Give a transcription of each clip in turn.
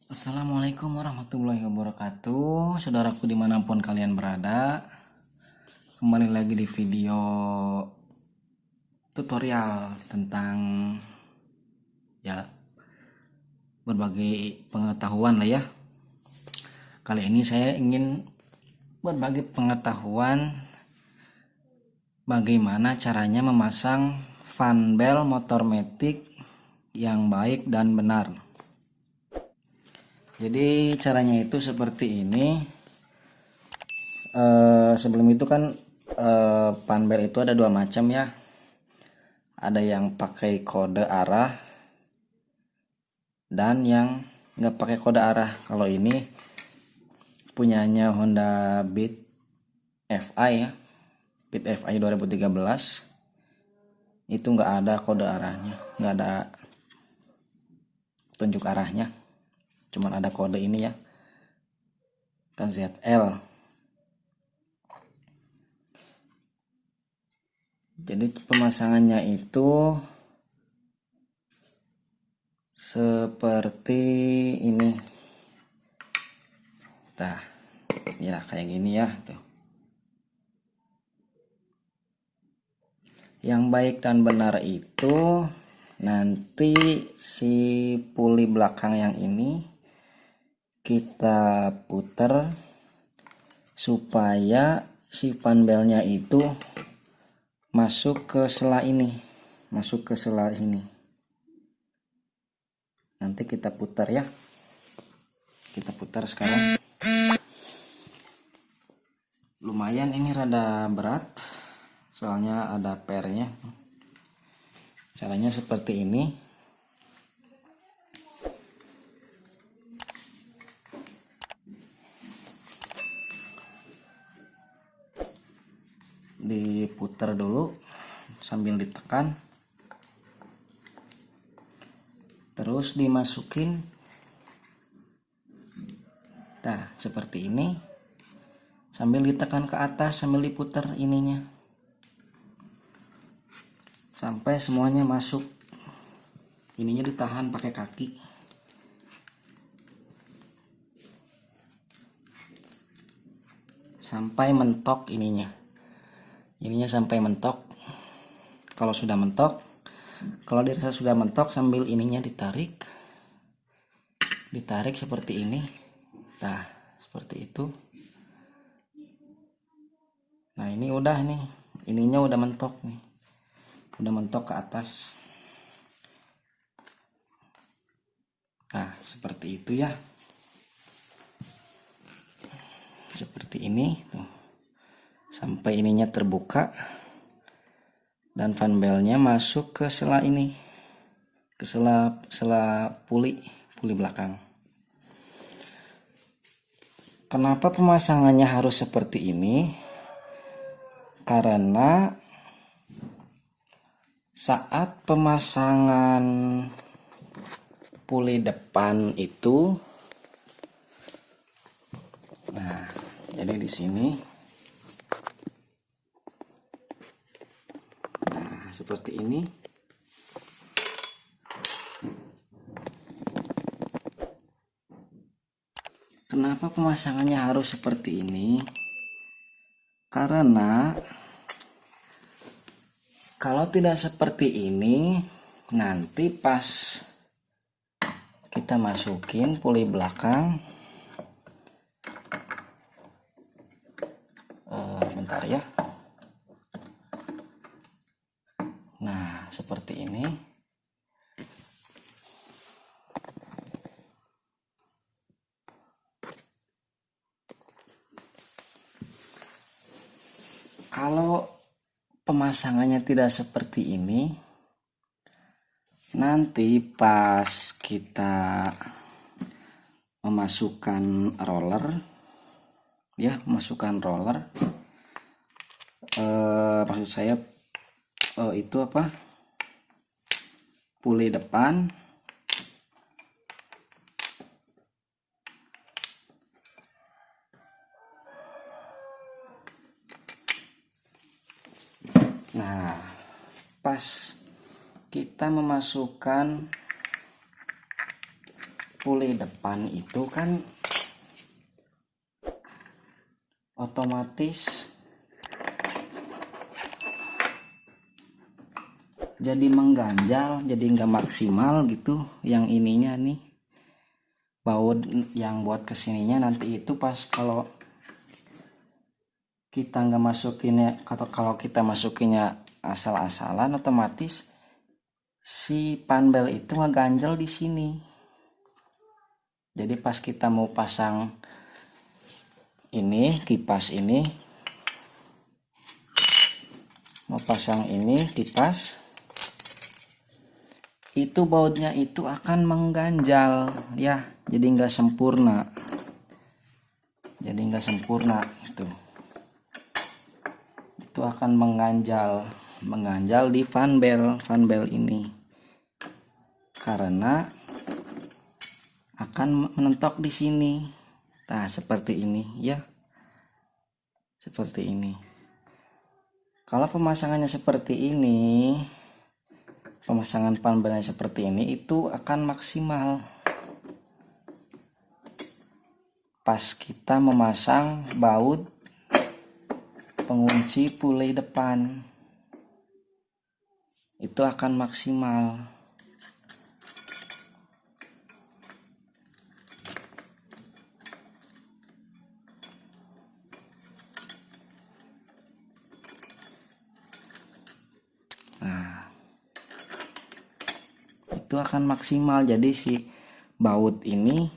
Assalamualaikum warahmatullahi wabarakatuh. Saudaraku dimanapun kalian berada, kembali lagi di video tutorial tentang ya berbagai pengetahuan lah ya. Kali ini saya ingin berbagi pengetahuan bagaimana caranya memasang fan bel motor matic yang baik dan benar. Jadi caranya itu seperti ini. Sebelum itu kan fan bel itu ada dua macam ya. Ada yang pakai kode arah dan yang nggak pakai kode arah. Kalau ini punyanya Honda Beat FI ya, Beat FI 2013. Itu nggak ada kode arahnya, nggak ada tunjuk arahnya, cuman ada kode ini ya, KZL. Jadi pemasangannya itu seperti ini. Nah, ya kayak gini ya tuh. Yang baik dan benar itu nanti si puli belakang yang ini kita putar supaya si fan belnya itu masuk ke sela ini, nanti kita putar ya, kita putar sekarang. Lumayan ini rada berat soalnya ada pernya. Caranya seperti ini. Diputar dulu sambil ditekan, terus dimasukin. Nah seperti ini, sambil ditekan ke atas, sambil diputar ininya sampai semuanya masuk. Ininya ditahan pakai kaki sampai mentok. Ininya sampai mentok. Kalau sudah mentok, kalau dirasa sudah mentok, sambil ininya ditarik seperti ini. Nah seperti itu. Nah ini udah nih, ininya udah mentok nih, udah mentok ke atas. Nah seperti itu ya, seperti ini tuh, sampai ininya terbuka dan fan belnya masuk ke sela ini, ke sela puli belakang. Kenapa pemasangannya harus seperti ini? Karena saat pemasangan puli depan itu, nah jadi di sini, nah seperti ini. Kenapa pemasangannya harus seperti ini? Karena kalau tidak seperti ini, nanti pas kita masukin puli belakang, bentar ya. Nah seperti ini. Kalau pemasangannya tidak seperti ini, nanti pas kita memasukkan roller ya, maksud saya itu apa, puli depan, nah pas kita memasukkan pulai depan itu kan otomatis jadi mengganjal, jadi nggak maksimal gitu. Yang ininya nih, baut yang buat kesininya nanti itu pas kalau kita nggak masukinnya, kalau kita masukinnya asal-asalan, otomatis si panbel itu ngeganjel di sini. Jadi pas kita mau pasang ini kipas ini, mau pasang ini kipas, itu bautnya itu akan mengganjal ya, jadi nggak sempurna, itu akan mengganjal di fanbel ini karena akan menentok di sini. Nah, seperti ini ya, seperti ini. Kalau pemasangannya seperti ini, pemasangan fanbelnya seperti ini, itu akan maksimal pas kita memasang baut pengunci pulai depan, itu akan maksimal. Nah, itu akan maksimal, jadi si baut ini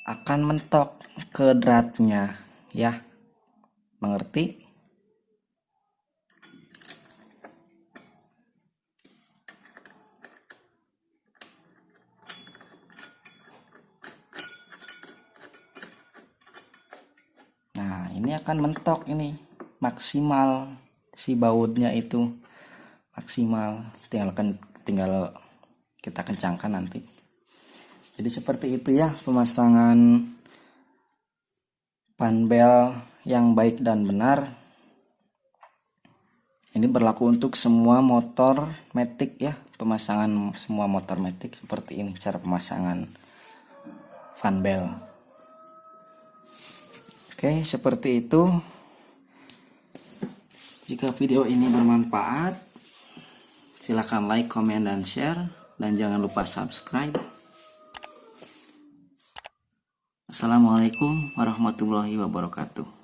akan mentok ke dratnya ya, mengerti? Nah, ini akan mentok, ini maksimal, si bautnya itu maksimal, tinggal kita kencangkan nanti. Jadi seperti itu ya pemasangan fanbel yang baik dan benar. Ini berlaku untuk semua motor matic ya, pemasangan semua motor matic seperti ini cara pemasangan fanbel. Oke, seperti itu. Jika video ini bermanfaat, silakan like, komen, dan share, dan jangan lupa subscribe. Assalamualaikum warahmatullahi wabarakatuh.